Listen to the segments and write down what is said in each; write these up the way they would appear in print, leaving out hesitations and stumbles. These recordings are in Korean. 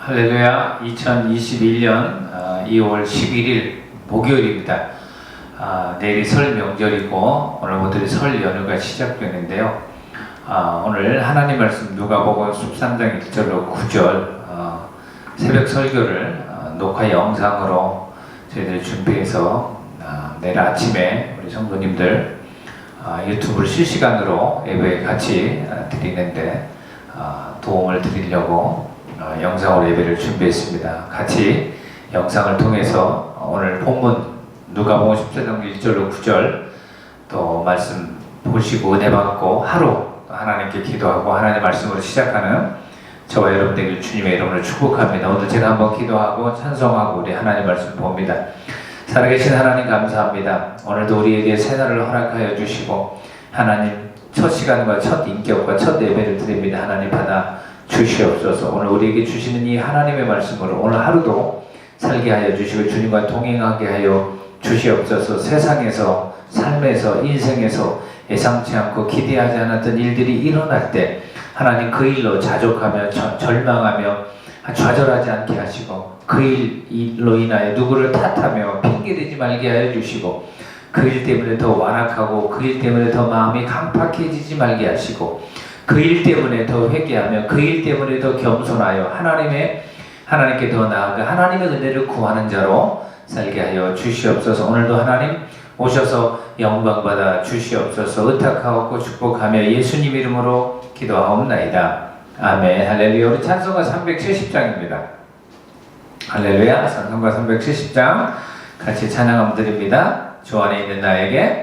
할렐루야. 2021년 2월 11일 목요일입니다. 내일이 설 명절이고 오늘부터 설 연휴가 시작되는데요. 오늘 하나님 말씀 누가복음 13장 1절로 9절 새벽 설교를 녹화 영상으로 저희들이 준비해서 내일 아침에 우리 성도님들 유튜브를 실시간으로 예배에 같이 드리는데 도움을 드리려고 영상으로 예배를 준비했습니다. 같이 영상을 통해서 오늘 본문 누가복음 14장 1절로 9절 또 말씀 보시고 은혜 받고 하루 하나님께 기도하고 하나님의 말씀으로 시작하는 저와 여러분들에게 주님의 이름으로 축복합니다. 오늘 제가 한번 기도하고 찬송하고 우리 하나님 말씀 봅니다. 살아계신 하나님 감사합니다. 오늘도 우리에게 새날을 허락하여 주시고 하나님 첫 시간과 첫 인격과 첫 예배를 드립니다. 하나님 받아 주시옵소서. 오늘 우리에게 주시는 이 하나님의 말씀으로 오늘 하루도 살게 하여 주시고 주님과 동행하게 하여 주시옵소서. 세상에서 삶에서 인생에서 예상치 않고 기대하지 않았던 일들이 일어날 때 하나님 그 일로 자족하며 절망하며 좌절하지 않게 하시고 그 일로 인하여 누구를 탓하며 핑계대지 말게 하여 주시고 그 일 때문에 더 완악하고 그 일 때문에 더 마음이 강팍해지지 말게 하시고 그 일 때문에 더 회개하며 그 일 때문에 더 겸손하여 하나님께 더 나아가 하나님의 은혜를 구하는 자로 살게 하여 주시옵소서. 오늘도 하나님 오셔서 영광 받아 주시옵소서. 의탁하옵고 축복하며 예수님 이름으로 기도하옵나이다. 아멘. 할렐루야. 우리 찬송가 370장입니다. 할렐루야. 찬송가 370장 같이 찬양함 드립니다. 주 안에 있는 나에게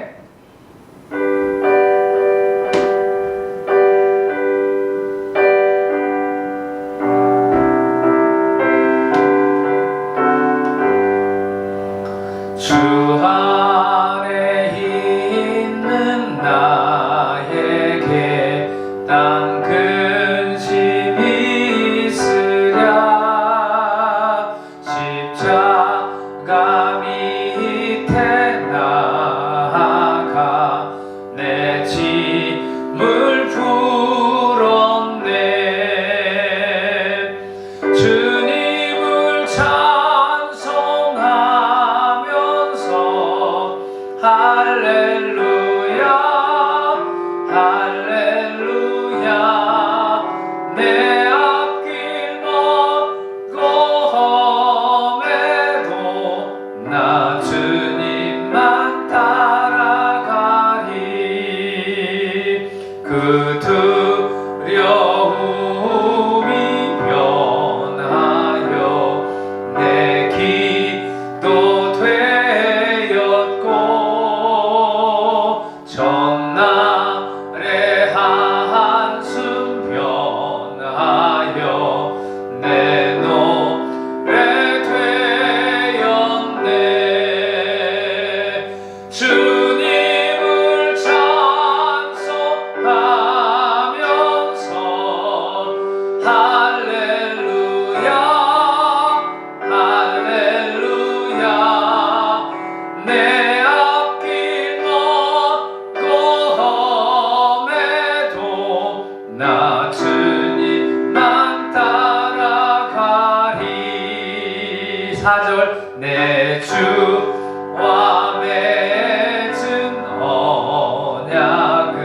내 주와 맺은 언약은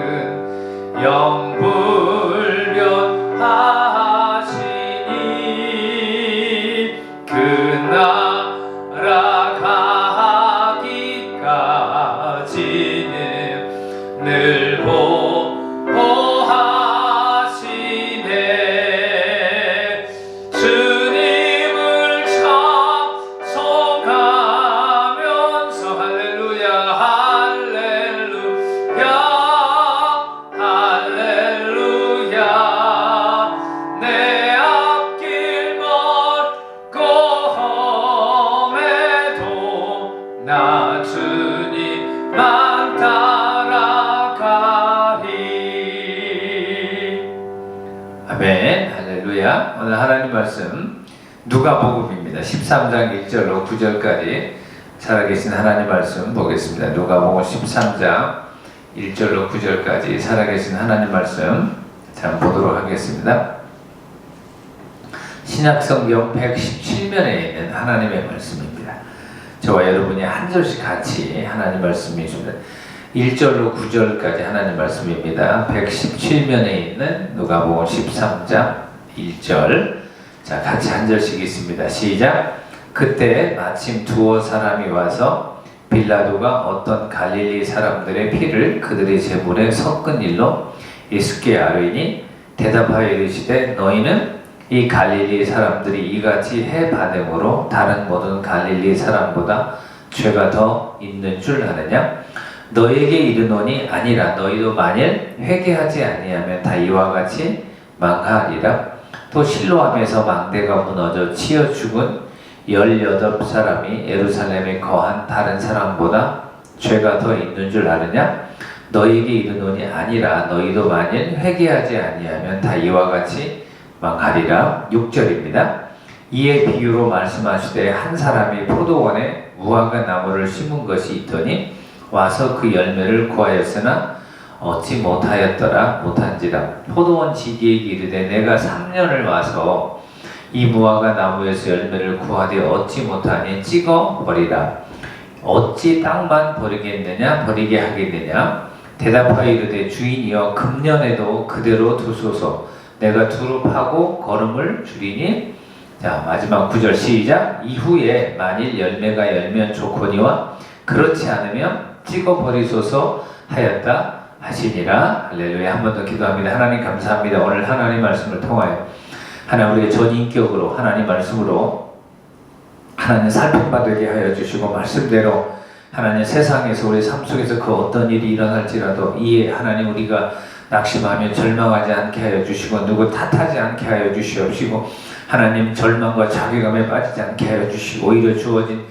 영불변하시니 그 나라 가기까지는 늘 보호하시네. 주님을 찬송하면서 할렐루야 할렐루야 할렐루야 내 앞길 걷고 험해도 나 주님만 따라가리. 아멘. 할렐루야. 오늘 하나님 말씀 누가복음입니다. 13장 1절로 9절까지 살아계신 하나님 말씀 보겠습니다. 누가복음 13장 1절로 9절까지 살아계신 하나님 말씀 자 보도록 하겠습니다. 신약성경 117면에 있는 하나님의 말씀입니다. 저와 여러분이 한 절씩 같이 하나님 말씀이 있습니다. 1절로 9절까지 하나님 말씀입니다. 117면에 있는 누가복음 13장 1절. 자, 같이 한 절씩 있습니다. 시작. 그때 마침 두어 사람이 와서 빌라도가 어떤 갈릴리 사람들의 피를 그들의 제물에 섞은 일로 예수께 아뢰니 대답하여 이르시되 너희는 이 갈릴리 사람들이 이같이 해 반응으로 다른 모든 갈릴리 사람보다 죄가 더 있는 줄 아느냐? 너에게 이르노니 아니라 너희도 만일 회개하지 아니하면 다 이와 같이 망하리라. 또 실로암에서 망대가 무너져 치여 죽은 18사람이 예루살렘에 거한 다른 사람보다 죄가 더 있는 줄 아느냐? 너희에게 이르노니 아니라 너희도 만일 회개하지 아니하면 다 이와 같이 망하리라. 6절입니다. 이에 비유로 말씀하시되 한 사람이 포도원에 무화과 나무를 심은 것이 있더니 와서 그 열매를 구하였으나 얻지 못한지라. 포도원 지기에게 이르되 내가 3년을 와서 이 무화과 나무에서 열매를 구하되 얻지 못하니 찍어 버리라. 어찌 땅만 버리겠느냐 버리게 하겠느냐? 대답하여 이르되 주인이여 금년에도 그대로 두소서. 내가 두루 파고 거름을 줄이니. 자, 마지막 9절 시작. 이후에 만일 열매가 열면 좋거니와 그렇지 않으면 찍어 버리소서 하였다 하시니라. 할렐루야. 한 번 더 기도합니다. 하나님 감사합니다. 오늘 하나님 말씀을 통하여 하나님 우리의 전인격으로 하나님 말씀으로 하나님 살펴받게 하여 주시고 말씀대로 하나님 세상에서 우리 삶 속에서 그 어떤 일이 일어날지라도 이에 하나님 우리가 낙심하며 절망하지 않게 하여 주시고 누구 탓하지 않게 하여 주시옵시고 하나님 절망과 자괴감에 빠지지 않게 하여 주시고 오히려 주어진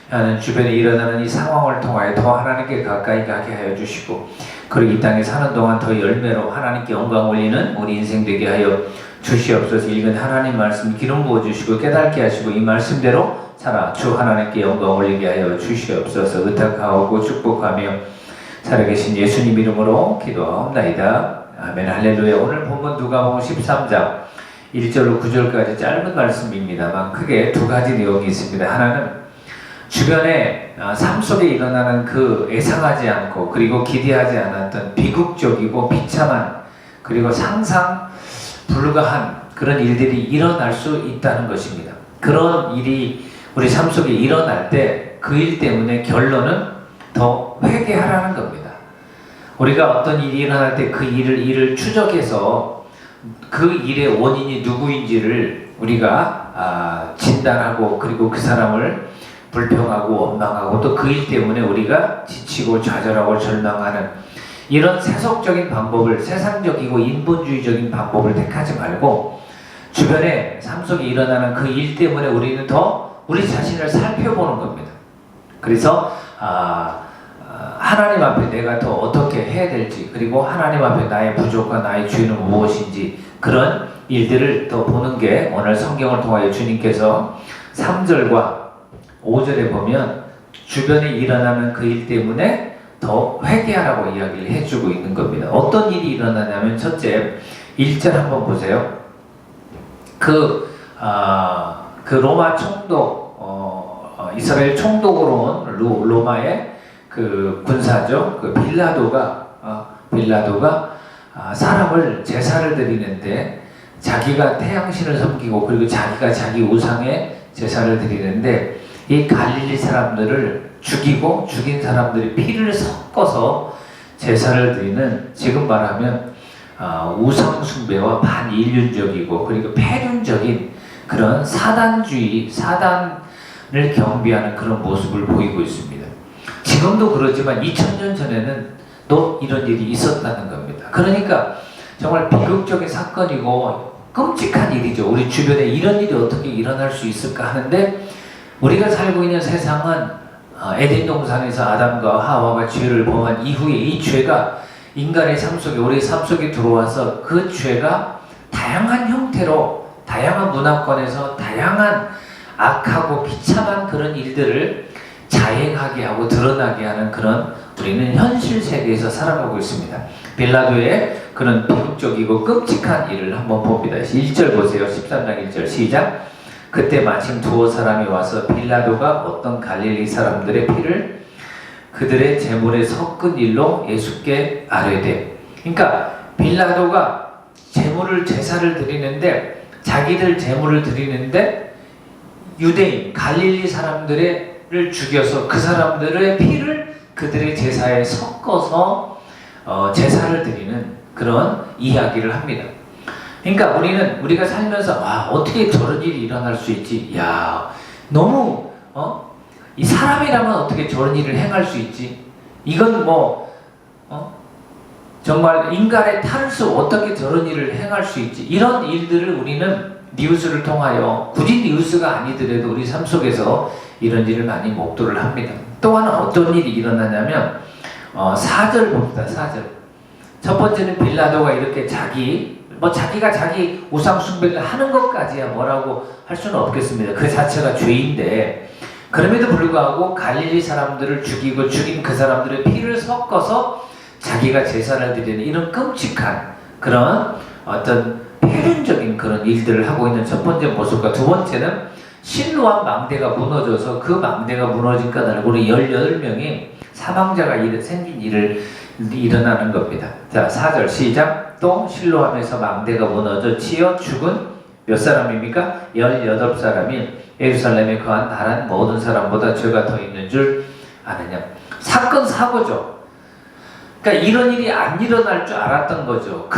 하나님 주변에 일어나는 이 상황을 통하여 더 하나님께 가까이 가게 하여 주시고 그리고 이 땅에 사는 동안 더 열매로 하나님께 영광 올리는 우리 인생 되게 하여 주시옵소서. 읽은 하나님 말씀 기름 부어 주시고 깨닫게 하시고 이 말씀대로 살아 주 하나님께 영광 올리게 하여 주시옵소서. 의탁하고 축복하며 살아계신 예수님 이름으로 기도하옵나이다. 아멘. 할렐루야. 오늘 본문 누가복음 13장 1절로 9절까지 짧은 말씀입니다만 크게 두 가지 내용이 있습니다. 하나는 주변에 삶 속에 일어나는 그 예상하지 않고 그리고 기대하지 않았던 비극적이고 비참한 그리고 상상 불가한 그런 일들이 일어날 수 있다는 것입니다. 그런 일이 우리 삶 속에 일어날 때 그 일 때문에 결론은 더 회개하라는 겁니다. 우리가 어떤 일이 일어날 때 그 일을 추적해서 그 일의 원인이 누구인지를 우리가 진단하고 그리고 그 사람을 불평하고 원망하고 또 그 일 때문에 우리가 지치고 좌절하고 절망하는 이런 세속적인 방법을 세상적이고 인본주의적인 방법을 택하지 말고 주변에 삶 속에 일어나는 그 일 때문에 우리는 더 우리 자신을 살펴보는 겁니다. 그래서 하나님 앞에 내가 더 어떻게 해야 될지 그리고 하나님 앞에 나의 부족과 나의 죄는 무엇인지 그런 일들을 더 보는 게 오늘 성경을 통하여 주님께서 3절과 5절에 보면 주변에 일어나는 그 일 때문에 더 회개하라고 이야기를 해주고 있는 겁니다. 어떤 일이 일어나냐면 첫째 1절 한번 보세요. 그 로마 총독 이스라엘 총독으로 온 로마의 그 군사죠. 그 빌라도가 사람을 제사를 드리는데 자기가 태양신을 섬기고 그리고 자기가 자기 우상에 제사를 드리는데 이 갈릴리 사람들을 죽이고 죽인 사람들이 피를 섞어서 제사를 드리는 지금 말하면 우상 숭배와 반인륜적이고 그리고 폐륜적인 그런 사단주의, 사단을 경비하는 그런 모습을 보이고 있습니다. 지금도 그러지만 2000년 전에는 또 이런 일이 있었다는 겁니다. 그러니까 정말 비극적인 사건이고 끔찍한 일이죠. 우리 주변에 이런 일이 어떻게 일어날 수 있을까 하는데 우리가 살고 있는 세상은 에덴 동산에서 아담과 하와가 죄를 범한 이후에 이 죄가 인간의 삶 속에 우리 삶 속에 들어와서 그 죄가 다양한 형태로 다양한 문화권에서 다양한 악하고 비참한 그런 일들을 자행하게 하고 드러나게 하는 그런 우리는 현실 세계에서 살아가고 있습니다. 빌라도의 그런 비극적이고 끔찍한 일을 한번 봅니다. 1절 보세요. 13장 1절 시작. 그때 마침 두어 사람이 와서 빌라도가 어떤 갈릴리 사람들의 피를 그들의 제물에 섞은 일로 예수께 아뢰되. 그러니까 빌라도가 제사를 드리는데, 자기들 제물을 드리는데 유대인 갈릴리 사람들을 죽여서 그 사람들의 피를 그들의 제사에 섞어서 제사를 드리는 그런 이야기를 합니다. 그러니까 우리가 살면서 어떻게 저런 일이 일어날 수 있지? 야, 너무 이 사람이라면 어떻게 저런 일을 행할 수 있지? 이건 정말 인간의 탈수 어떻게 저런 일을 행할 수 있지? 이런 일들을 우리는 뉴스를 통하여, 굳이 뉴스가 아니더라도 우리 삶 속에서 이런 일을 많이 목도를 합니다. 또한 어떤 일이 일어나냐면 4절 봅니다. 4절. 첫 번째는 빌라도가 이렇게 자기가 자기 우상 숭배를 하는 것까지야 뭐라고 할 수는 없겠습니다. 그 자체가 죄인데, 그럼에도 불구하고 갈릴리 사람들을 죽인 그 사람들의 피를 섞어서 자기가 제사를 드리는 이런 끔찍한 그런 어떤 폐륜적인 그런 일들을 하고 있는 첫 번째 모습과, 두 번째는 실로암 망대가 무너져서 그 망대가 무너진 까닭으로 18명이 사망자가 생긴 일을 일어나는 겁니다. 자, 4절 시작. 또 실로암에서 망대가 무너져 치여 죽은 몇 사람입니까? 18사람이 예루살렘에 거한 다른 모든 사람보다 죄가 더 있는 줄 아느냐. 사건 사고죠. 그러니까 이런 일이 안 일어날 줄 알았던 거죠.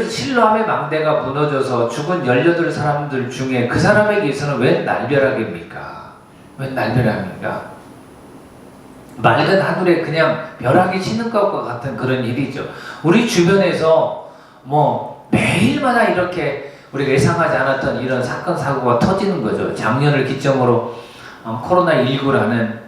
실로암의 망대가 무너져서 죽은 18사람들 중에 그 사람에게서는 웬 날벼락입니까? 웬 날벼락입니까? 맑은 하늘에 그냥 벼락이 치는 것과 같은 그런 일이죠. 우리 주변에서 매일마다 이렇게 우리가 예상하지 않았던 이런 사건 사고가 터지는 거죠. 작년을 기점으로 코로나19라는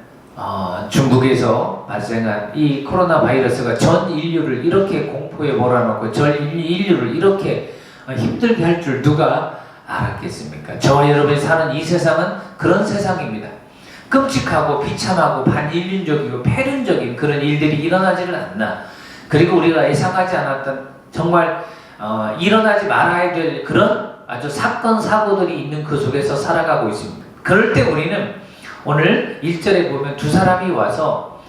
중국에서 발생한 이 코로나 바이러스가 전 인류를 이렇게 공포에 몰아넣고 전 인류를 이렇게 힘들게 할 줄 누가 알았겠습니까? 저와 여러분이 사는 이 세상은 그런 세상입니다. 끔찍하고 비참하고 반인륜적이고 폐륜적인 그런 일들이 일어나지를 않나. 그리고 우리가 예상하지 않았던 정말 일어나지 말아야 될 그런 아주 사건 사고들이 있는 그 속에서 살아가고 있습니다. 그럴 때 우리는 오늘 1절에 보면 두 사람이 와서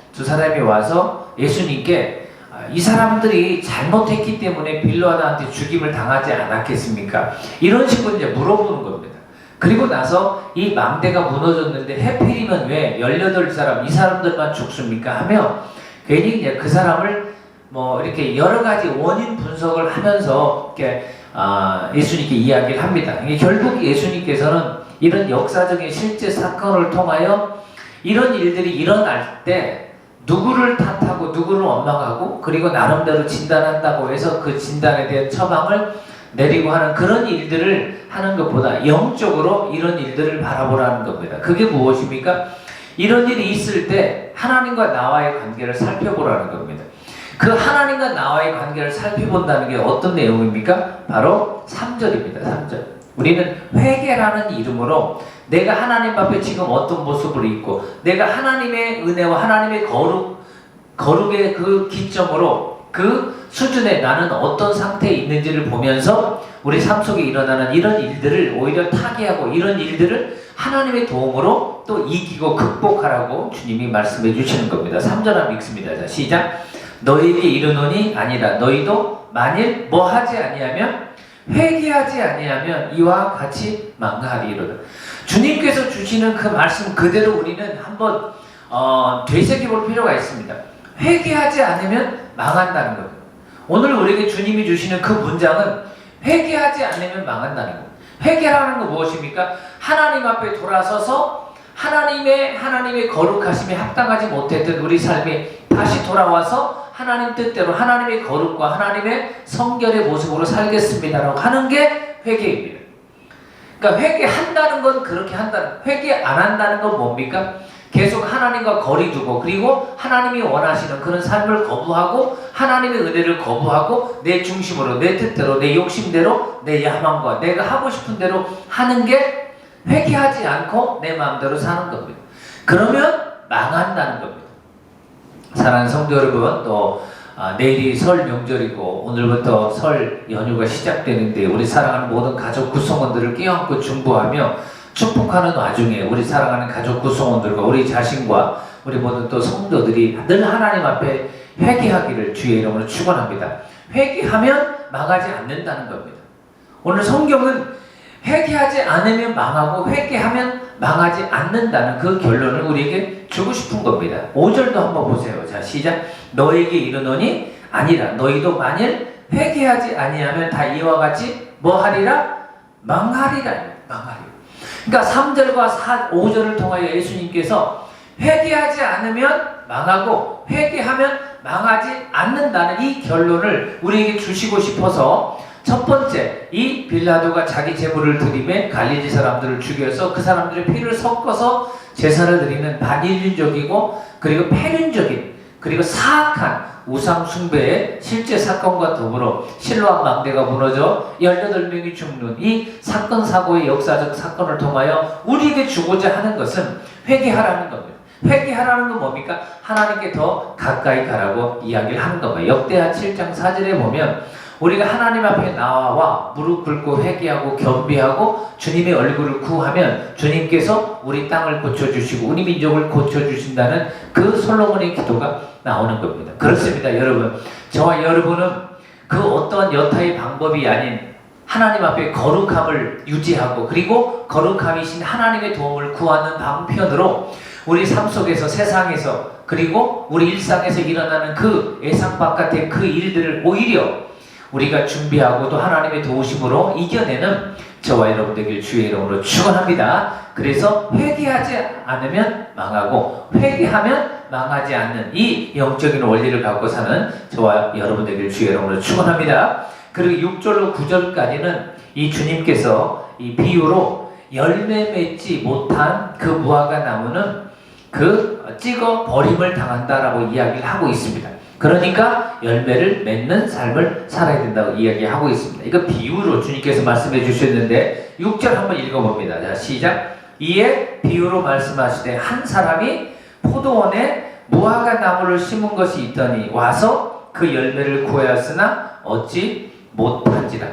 예수님께 이 사람들이 잘못했기 때문에 빌라도한테 죽임을 당하지 않았겠습니까? 이런 식으로 이제 물어보는 겁니다. 그리고 나서 이 망대가 무너졌는데 해필이면 왜 18사람, 이 사람들만 죽습니까? 하며 괜히 이제 그 사람을 이렇게 여러 가지 원인 분석을 하면서 이렇게 예수님께 이야기를 합니다. 결국 예수님께서는 이런 역사적인 실제 사건을 통하여 이런 일들이 일어날 때 누구를 탓하고 누구를 원망하고 그리고 나름대로 진단한다고 해서 그 진단에 대한 처방을 내리고 하는 그런 일들을 하는 것보다 영적으로 이런 일들을 바라보라는 겁니다. 그게 무엇입니까? 이런 일이 있을 때 하나님과 나와의 관계를 살펴보라는 겁니다. 그 하나님과 나와의 관계를 살펴본다는 게 어떤 내용입니까? 바로 3절입니다. 3절. 우리는 회개라는 이름으로 내가 하나님 앞에 지금 어떤 모습으로 있고 내가 하나님의 은혜와 하나님의 거룩의 그 기점으로 그 수준에 나는 어떤 상태에 있는지를 보면서 우리 삶 속에 일어나는 이런 일들을 오히려 타개하고 이런 일들을 하나님의 도움으로 또 이기고 극복하라고 주님이 말씀해 주시는 겁니다. 3절 한번 읽습니다. 자, 시작. 너희에게 이르노니 아니라 너희도 만일 하지 아니하면 회개하지 아니하면 이와 같이 망하리로다. 주님께서 주시는 그 말씀 그대로 우리는 한번 되새겨볼 필요가 있습니다. 회개하지 않으면 망한다는 거예요. 오늘 우리에게 주님이 주시는 그 문장은 회개하지 않으면 망한다는 거예요. 회개라는 건 무엇입니까? 하나님 앞에 돌아서서 하나님의 거룩하심에 합당하지 못했던 우리 삶이 다시 돌아와서 하나님 뜻대로 하나님의 거룩과 하나님의 성결의 모습으로 살겠습니다라고 하는 게 회개입니다. 그러니까 회개한다는 건 그렇게 한다는, 회개 안 한다는 건 뭡니까? 계속 하나님과 거리 두고 그리고 하나님이 원하시는 그런 삶을 거부하고 하나님의 은혜를 거부하고 내 중심으로 내 뜻대로 내 욕심대로 내 야망과 내가 하고 싶은 대로 하는 게 회개하지 않고 내 마음대로 사는 겁니다. 그러면 망한다는 겁니다. 사랑하는 성도 여러분, 또 내일이 설 명절이고 오늘부터 설 연휴가 시작되는데 우리 사랑하는 모든 가족 구성원들을 끼얹고 중보하며 축복하는 와중에 우리 사랑하는 가족 구성원들과 우리 자신과 우리 모든 또 성도들이 늘 하나님 앞에 회개하기를 주의 이름으로 축원합니다. 회개하면 망하지 않는다는 겁니다. 오늘 성경은 회개하지 않으면 망하고 회개하면 망하지 않는다는 그 결론을 우리에게 주고 싶은 겁니다. 5절도 한번 보세요. 자, 시작. 너에게 이르노니 아니라 너희도 만일 회개하지 아니하면 다 이와 같이 뭐 하리라? 망하리라. 망하리라. 그러니까 3절과 5절을 통하여 예수님께서 회개하지 않으면 망하고 회개하면 망하지 않는다는 이 결론을 우리에게 주시고 싶어서 첫 번째, 이 빌라도가 자기 제물을 드리며 갈릴리 사람들을 죽여서 그 사람들의 피를 섞어서 제사를 드리는 반인륜적이고 그리고 폐륜적인 그리고 사악한 우상 숭배의 실제 사건과 더불어 실로암 망대가 무너져 18명이 죽는 이 사건 사고의 역사적 사건을 통하여 우리에게 주고자 하는 것은 회개하라는 겁니다. 회개하라는 건 뭡니까? 하나님께 더 가까이 가라고 이야기를 하는 겁니다. 역대하 7장 4절에 보면 우리가 하나님 앞에 나와 무릎 꿇고 회개하고 겸비하고 주님의 얼굴을 구하면 주님께서 우리 땅을 고쳐주시고 우리 민족을 고쳐주신다는 그 솔로몬의 기도가 나오는 겁니다. 그렇습니다. 여러분, 저와 여러분은 그 어떠한 여타의 방법이 아닌 하나님 앞에 거룩함을 유지하고 그리고 거룩함이신 하나님의 도움을 구하는 방편으로 우리 삶 속에서 세상에서 그리고 우리 일상에서 일어나는 그 예상 바깥의 그 일들을 오히려 우리가 준비하고 또 하나님의 도우심으로 이겨내는 저와 여러분 되길 주의 이름으로 축원합니다. 그래서 회개하지 않으면 망하고 회개하면 망하지 않는 이 영적인 원리를 갖고 사는 저와 여러분 되길 주의 이름으로 축원합니다. 그리고 6절로 9절까지는 이 주님께서 이 비유로 열매 맺지 못한 그 무화과 나무는 그 찍어 버림을 당한다라고 이야기를 하고 있습니다. 그러니까 열매를 맺는 삶을 살아야 된다고 이야기하고 있습니다. 이거 비유로 주님께서 말씀해 주셨는데 6절 한번 읽어봅니다. 자, 시작. 이에 비유로 말씀하시되 한 사람이 포도원에 무화과 나무를 심은 것이 있더니 와서 그 열매를 구하였으나 얻지 못한지라.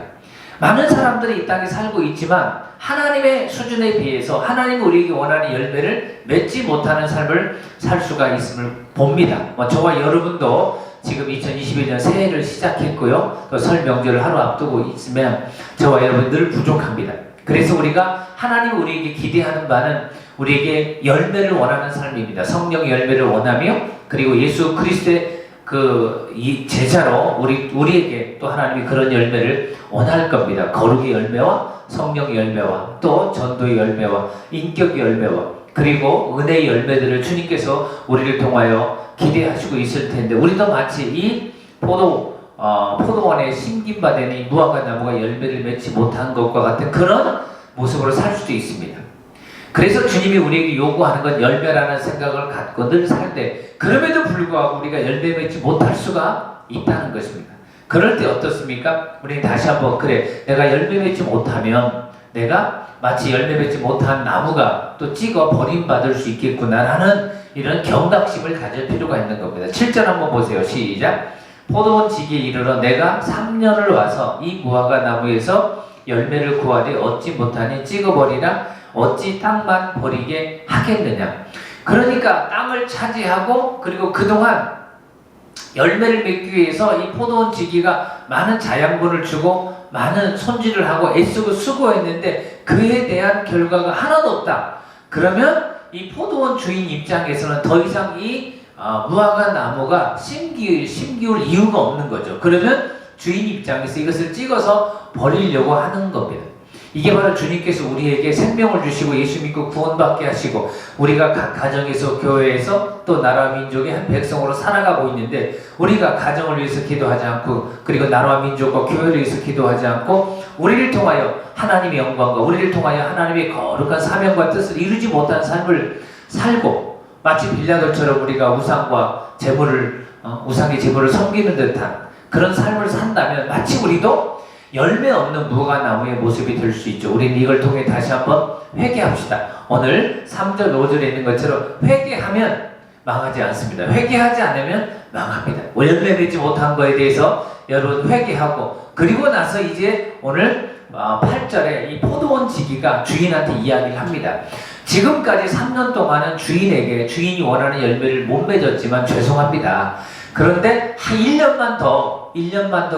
많은 사람들이 이 땅에 살고 있지만 하나님의 수준에 비해서 하나님이 우리에게 원하는 열매를 맺지 못하는 삶을 살 수가 있음을 봅니다. 저와 여러분도 지금 2021년 새해를 시작했고요. 또 설 명절을 하루 앞두고 있으면 저와 여러분 늘 부족합니다. 그래서 우리가 하나님이 우리에게 기대하는 바는 우리에게 열매를 원하는 삶입니다. 성령의 열매를 원하며 그리고 예수 그리스도의 이 제자로 우리에게 또 하나님이 그런 열매를 원할 겁니다. 거룩의 열매와 성령의 열매와 또 전도의 열매와 인격의 열매와 그리고 은혜의 열매들을 주님께서 우리를 통하여 기대하시고 있을 텐데 우리도 마치 이 포도원에 심긴 바 되는 이 무화과 나무가 열매를 맺지 못한 것과 같은 그런 모습으로 살 수도 있습니다. 그래서 주님이 우리에게 요구하는 건 열매라는 생각을 갖고 늘 살 때 그럼에도 불구하고 우리가 열매 맺지 못할 수가 있다는 것입니다. 그럴 때 어떻습니까? 우리는 다시 한번 그래 내가 열매 맺지 못하면 내가 마치 열매 맺지 못한 나무가 또 찍어 버림받을 수 있겠구나라는 이런 경각심을 가질 필요가 있는 겁니다. 7절 한번 보세요. 시작. 포도원 지기에 이르러 내가 3년을 와서 이 무화과 나무에서 열매를 구하되 얻지 못하니 찍어버리라. 어찌 땅만 버리게 하겠느냐. 그러니까 땅을 차지하고 그리고 그동안 열매를 맺기 위해서 이 포도원 지기가 많은 자양분을 주고 많은 손질을 하고 애쓰고 수고했는데 그에 대한 결과가 하나도 없다. 그러면 이 포도원 주인 입장에서는 더 이상 이 무화과 나무가 심기울 이유가 없는 거죠. 그러면 주인 입장에서 이것을 찍어서 버리려고 하는 겁니다. 이게 바로 주님께서 우리에게 생명을 주시고 예수 믿고 구원받게 하시고 우리가 각 가정에서 교회에서 또 나라와 민족의 한 백성으로 살아가고 있는데 우리가 가정을 위해서 기도하지 않고 그리고 나라와 민족과 교회를 위해서 기도하지 않고 우리를 통하여 하나님의 영광과 우리를 통하여 하나님의 거룩한 사명과 뜻을 이루지 못한 삶을 살고 마치 빌라도처럼 우리가 우상과 우상의 제물을 섬기는 듯한 그런 삶을 산다면 마치 우리도 열매 없는 무화과 나무의 모습이 될 수 있죠. 우리는 이걸 통해 다시 한번 회개합시다. 오늘 3절 5절에 있는 것처럼 회개하면 망하지 않습니다. 회개하지 않으면 망합니다. 열매 맺지 못한 거에 대해서 여러분 회개하고, 그리고 나서 이제 오늘 8절에 이 포도원 지기가 주인한테 이야기를 합니다. 지금까지 3년 동안은 주인에게 주인이 원하는 열매를 못 맺었지만 죄송합니다. 그런데 한 1년만 더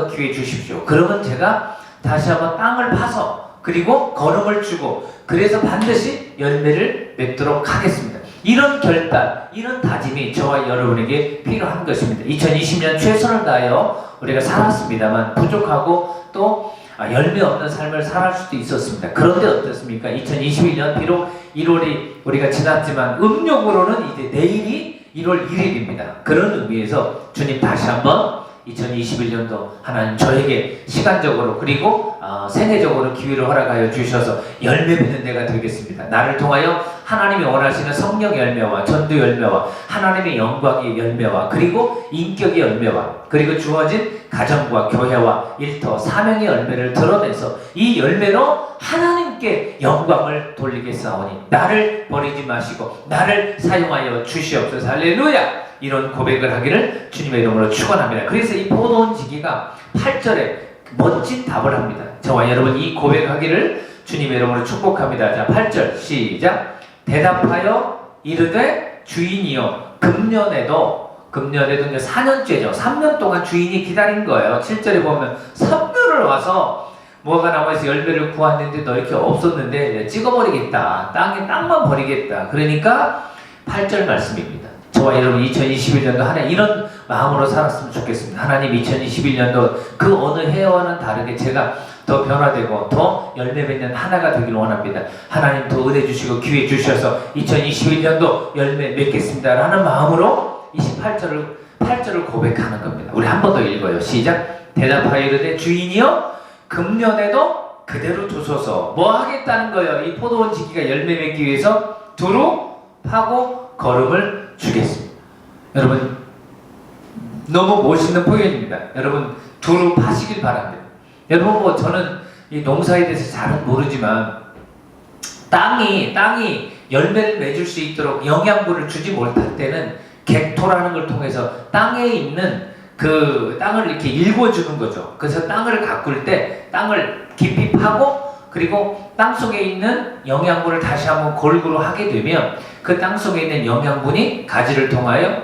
기회 주십시오. 그러면 제가 다시 한번 땅을 파서 그리고 거름을 주고 그래서 반드시 열매를 맺도록 하겠습니다. 이런 결단, 이런 다짐이 저와 여러분에게 필요한 것입니다. 2020년 최선을 다하여 우리가 살았습니다만 부족하고 또 열매 없는 삶을 살할 수도 있었습니다. 그런데 어떻습니까? 2021년 비록 1월이 우리가 지났지만 음력으로는 이제 내일이 1월 1일입니다. 그런 의미에서 주님 다시 한번 2021년도 하나님 저에게 시간적으로 그리고 생애적으로 기회를 허락하여 주셔서 열매 맺는 데가 되겠습니다. 나를 통하여 하나님이 원하시는 성령 열매와 전도 열매와 하나님의 영광의 열매와 그리고 인격의 열매와 그리고 주어진 가정과 교회와 일터 사명의 열매를 드러내서 이 열매로 하나님께 영광을 돌리겠사오니 나를 버리지 마시고 나를 사용하여 주시옵소서. 할렐루야. 이런 고백을 하기를 주님의 이름으로 축원합니다. 그래서 이 포도원 지기가 8절에 멋진 답을 합니다. 저와 여러분 이 고백하기를 주님의 이름으로 축복합니다. 자, 8절 시작. 대답하여 이르되 주인이여 금년에도 이제 4년째죠. 3년 동안 주인이 기다린 거예요. 7절에 보면 3년을 와서 무화과 나무에서 열매를 구하는데 너 이렇게 없었는데 찍어버리겠다. 땅만 버리겠다. 그러니까 8절 말씀입니다. 저와 여러분 2021년도 한 해 이런 마음으로 살았으면 좋겠습니다. 하나님 2021년도 그 어느 해와는 다르게 제가 더 변화되고 더 열매 맺는 하나가 되길 원합니다. 하나님 더 은혜 주시고 기회 주셔서 2021년도 열매 맺겠습니다 라는 마음으로 8절을 고백하는 겁니다. 우리 한 번 더 읽어요. 시작. 대답하여 이르되 주인이여 금년에도 그대로 두소서. 뭐 하겠다는 거예요? 이 포도원 지기가 열매 맺기 위해서 두루 파고 거름을 주겠습니다. 여러분 너무 멋있는 표현입니다. 여러분 두루 파시길 바랍니다. 여러분 저는 이 농사에 대해서 잘은 모르지만 땅이 열매를 맺을 수 있도록 영양분을 주지 못할 때는 객토라는 걸 통해서 땅에 있는 그 땅을 이렇게 일궈주는 거죠. 그래서 땅을 가꿀 때 땅을 깊이 파고 그리고 땅 속에 있는 영양분을 다시 한번 골고루 하게 되면 그 땅 속에 있는 영양분이 가지를 통하여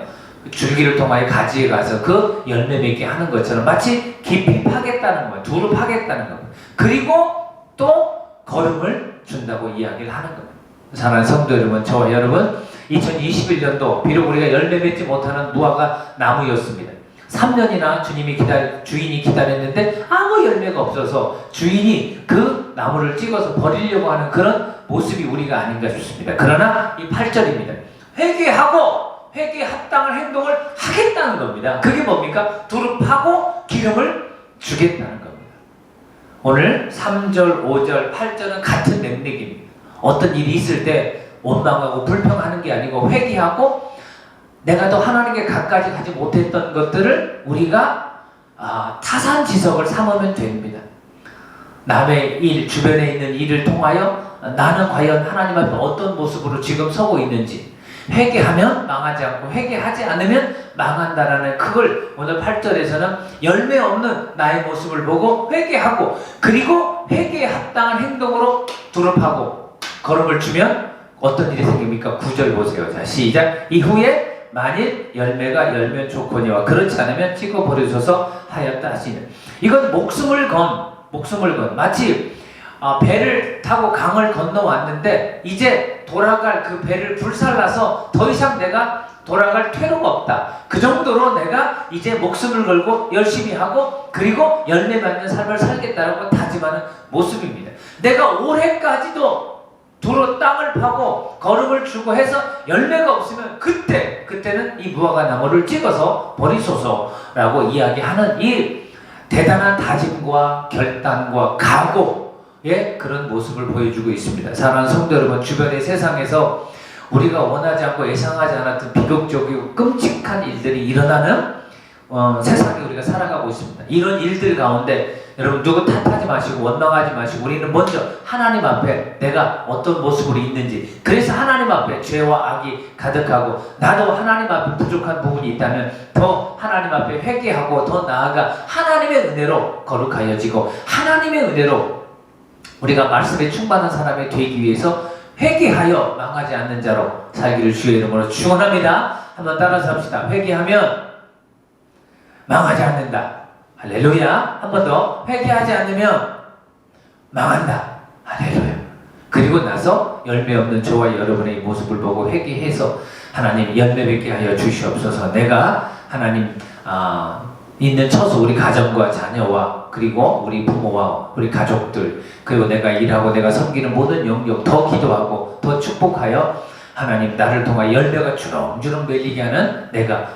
줄기를 통하여 가지에 가서 그 열매 맺게 하는 것처럼 마치 깊이 파겠다는 거예요. 두루 파겠다는 겁니다. 그리고 또 거름을 준다고 이야기를 하는 겁니다. 사랑하는 성도 여러분, 저와 여러분 2021년도 비록 우리가 열매 맺지 못하는 무화과 나무였습니다. 3년이나 주인이 기다렸는데 아무 열매가 없어서 주인이 그 나무를 찍어서 버리려고 하는 그런 모습이 우리가 아닌가 싶습니다. 그러나 이 8절입니다. 회개에 합당한 행동을 하겠다는 겁니다. 그게 뭡니까? 두루 파고 기름을 주겠다는 겁니다. 오늘 3절, 5절, 8절은 같은 맥락입니다. 어떤 일이 있을 때 원망하고 불평하는 게 아니고 회개하고 내가 더 하나님께 가까이 가지 못했던 것들을 우리가 타산지석을 삼으면 됩니다. 남의 일, 주변에 있는 일을 통하여 나는 과연 하나님 앞에 어떤 모습으로 지금 서고 있는지 회개하면 망하지 않고 회개하지 않으면 망한다라는 그걸 오늘 8절에서는 열매 없는 나의 모습을 보고 회개하고 그리고 회개에 합당한 행동으로 두릅하고 거름을 주면 어떤 일이 생깁니까? 9절 보세요. 자, 시작. 이후에 만일 열매가 열면 좋거니와 그렇지 않으면 찍어 버리소서 하였다 하시는. 이건 목숨을 건 마치 배를 타고 강을 건너왔는데 이제 돌아갈 그 배를 불살라서 더 이상 내가 돌아갈 퇴로가 없다. 그 정도로 내가 이제 목숨을 걸고 열심히 하고 그리고 열매 맺는 삶을 살겠다라고 다짐하는 모습입니다. 내가 올해까지도 두루 땅을 파고 거름을 주고 해서 열매가 없으면 그때는 이 무화과 나무를 찍어서 버리소서라고 이야기하는 이 대단한 다짐과 결단과 각오의 그런 모습을 보여주고 있습니다. 사랑하는 성도 여러분, 주변의 세상에서 우리가 원하지 않고 예상하지 않았던 비극적이고 끔찍한 일들이 일어나는 세상에 우리가 살아가고 있습니다. 이런 일들 가운데 여러분 누구 탓하지 마시고 원망하지 마시고 우리는 먼저 하나님 앞에 내가 어떤 모습으로 있는지, 그래서 하나님 앞에 죄와 악이 가득하고 나도 하나님 앞에 부족한 부분이 있다면 더 하나님 앞에 회개하고 더 나아가 하나님의 은혜로 거룩하여지고 하나님의 은혜로 우리가 말씀에 충만한 사람이 되기 위해서 회개하여 망하지 않는 자로 살기를 주의 이름으로 축원합니다. 한번 따라서 합시다. 회개하면 망하지 않는다. 할렐루야. 한 번 더. 회개하지 않으면 망한다. 할렐루야. 그리고 나서 열매 없는 저와 여러분의 모습을 보고 회개해서 하나님 열매 맺게 하여 주시옵소서. 내가 하나님 있는 처소 우리 가정과 자녀와 그리고 우리 부모와 우리 가족들 그리고 내가 일하고 내가 섬기는 모든 영역 더 기도하고 더 축복하여 하나님 나를 통하여 열매가 주렁주렁 열리게 하는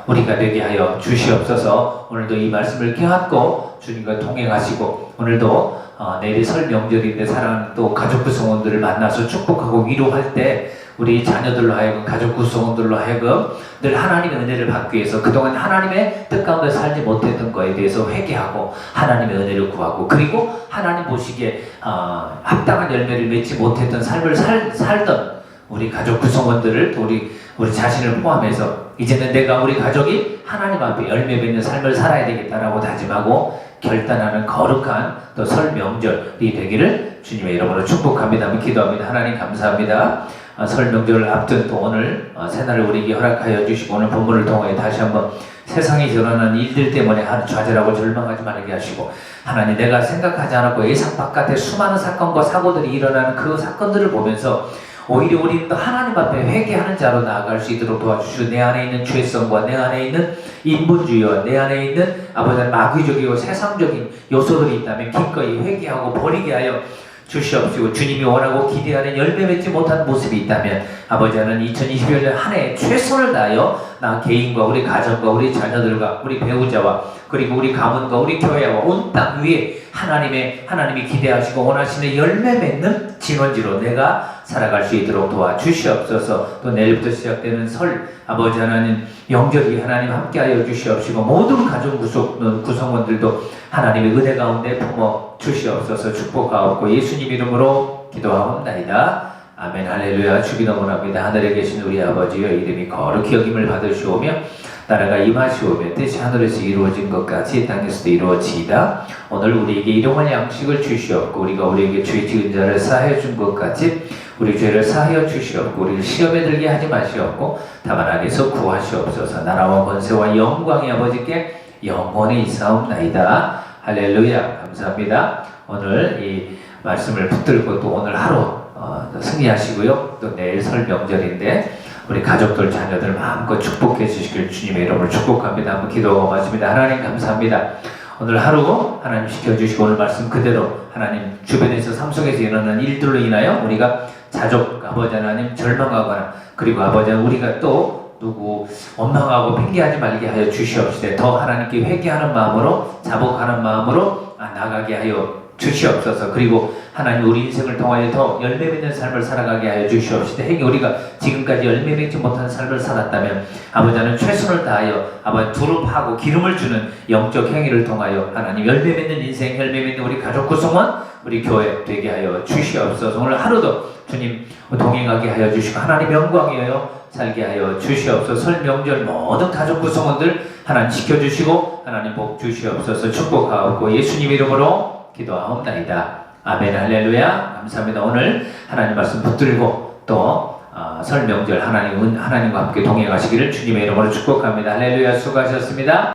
우리가 되게 하여 주시옵소서. 오늘도 이 말씀을 껴안고 주님과 동행하시고 오늘도 내일이 설 명절인데 사랑하는 또 가족 구성원들을 만나서 축복하고 위로할 때 우리 자녀들로 하여금 가족 구성원들로 하여금 늘 하나님의 은혜를 받기 위해서 그동안 하나님의 뜻 가운데 살지 못했던 거에 대해서 회개하고 하나님의 은혜를 구하고 그리고 하나님 보시기에 합당한 열매를 맺지 못했던 삶을 살던 우리 가족 구성원들을 또 우리 자신을 포함해서 이제는 내가 우리 가족이 하나님 앞에 열매 맺는 삶을 살아야 되겠다라고 다짐하고 결단하는 거룩한 또 설 명절이 되기를 주님의 이름으로 축복합니다. 기도합니다. 하나님 감사합니다. 설 명절을 앞둔 또 오늘 새날을 우리에게 허락하여 주시고 오늘 본문을 통해 다시 한번 세상에 일어나는 일들 때문에 좌절하고 절망하지 말게 하시고 하나님 내가 생각하지 않았고 예상 바깥에 수많은 사건과 사고들이 일어나는 그 사건들을 보면서 오히려 우리는 또 하나님 앞에 회개하는 자로 나아갈 수 있도록 도와주시고 내 안에 있는 죄성과 내 안에 있는 인본주의와 내 안에 있는 아버지 마귀적이고 세상적인 요소들이 있다면 기꺼이 회개하고 버리게 하여 주시옵시고 주님이 원하고 기대하는 열매 맺지 못한 모습이 있다면 아버지 하나님 2021년 한 해 최선을 다하여 나 개인과 우리 가정과 우리 자녀들과 우리 배우자와 그리고 우리 가문과 우리 교회와 온 땅 위에 하나님이 기대하시고 원하시는 열매 맺는 진원지로 내가 살아갈 수 있도록 도와주시옵소서. 또 내일부터 시작되는 설 아버지 하나님 영적이 하나님 함께하여 주시옵시고 모든 가정 구성원들도 하나님의 은혜 가운데 품어 주시옵소서. 축복하옵고 예수님 이름으로 기도하옵나이다. 아멘. 할렐루야. 주기 너무납니다. 하늘에 계신 우리 아버지여 이름이 거룩히 여김을 받으시오며 나라가 임하시오며 뜻이 하늘에서 이루어진 것 같이 땅에서도 이루어지이다. 오늘 우리에게 일용할 양식을 주시옵고 우리가 우리에게 죄 지은 자를 사하여 준 것 같이 우리 죄를 사하여 주시옵고 우리를 시험에 들게 하지 마시옵고 다만 악에서 구하시옵소서. 나라와 권세와 영광이 아버지께 영원히 있사옵나이다. 할렐루야. 감사합니다. 오늘 이 말씀을 붙들고 또 오늘 하루 승리하시고요. 또 내일 설 명절인데 우리 가족들, 자녀들 마음껏 축복해 주시길 주님의 이름으로 축복합니다. 한번 기도하고 마칩니다. 하나님 감사합니다. 오늘 하루 하나님 지켜주시고 오늘 말씀 그대로 하나님 주변에서 삶 속에서 일어나는 일들로 인하여 우리가 자족, 아버지 하나님 절망하거나 그리고 아버지 하나님 우리가 또 누구 원망하고 핑계하지 말게 하여 주시옵시되 더 하나님께 회개하는 마음으로 자복하는 마음으로 나가게 하여 주시옵소서. 그리고 하나님 우리 인생을 통하여 더 열매 맺는 삶을 살아가게 하여 주시옵시되 우리가 지금까지 열매 맺지 못한 삶을 살았다면 아버지는 최선을 다하여 아버지 두릅하고 기름을 주는 영적 행위를 통하여 하나님 열매 맺는 인생 열매 맺는 우리 가족 구성원 우리 교회 되게 하여 주시옵소서. 오늘 하루도 주님 동행하게 하여 주시고 하나님 영광이여 살게 하여 주시옵소서. 설 명절 모든 가족 구성원들 하나님 지켜주시고 하나님 복 주시옵소서. 축복하옵고 예수님 이름으로 기도하옵나이다. 아멘. 할렐루야. 감사합니다. 오늘 하나님 말씀 붙들고 또 설 명절 하나님과 함께 동행하시기를 주님의 이름으로 축복합니다. 할렐루야. 수고하셨습니다.